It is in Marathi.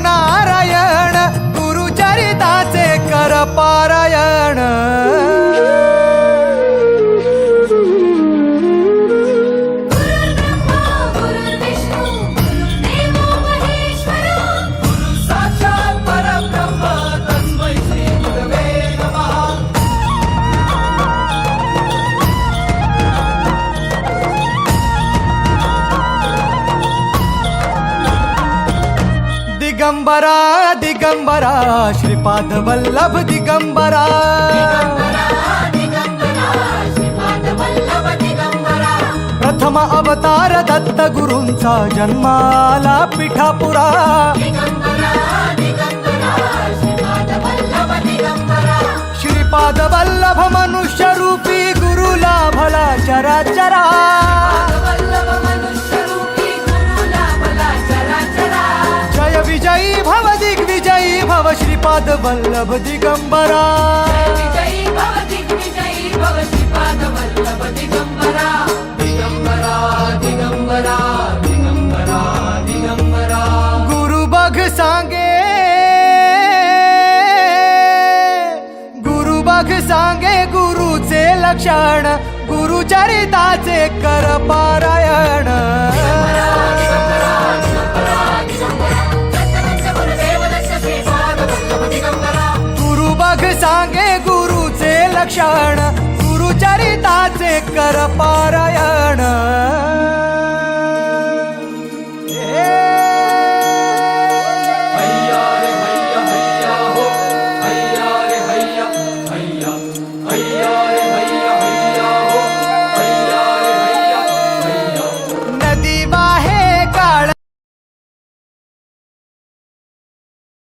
नारायण गुरुचरिताचे कर पारायण दिगंबरा दिगंबरा श्रीपाद वल्लभ दिगंबरा प्रथम अवतार दत्त गुरूंचा जन्माला पिठापुरा श्रीपाद वल्लभ मनुष्य रूपी गुरु लाभला चराचरा जय विजयी भव दिग्विजयी भव श्रीपाद वल्लभ दिगंबरा विजयी भव दिग्विजयी भव श्रीपाद वल्लभ दिगंबरा दिगंबरा दिगंबरा दिगंबरा दिगंबरा गुरु बघ सांगे गुरुचे लक्षण गुरुचरिताचे कर पारायण गुरु बघ सांगे गुरुचे लक्षण गुरुचरिताचे कर पारायण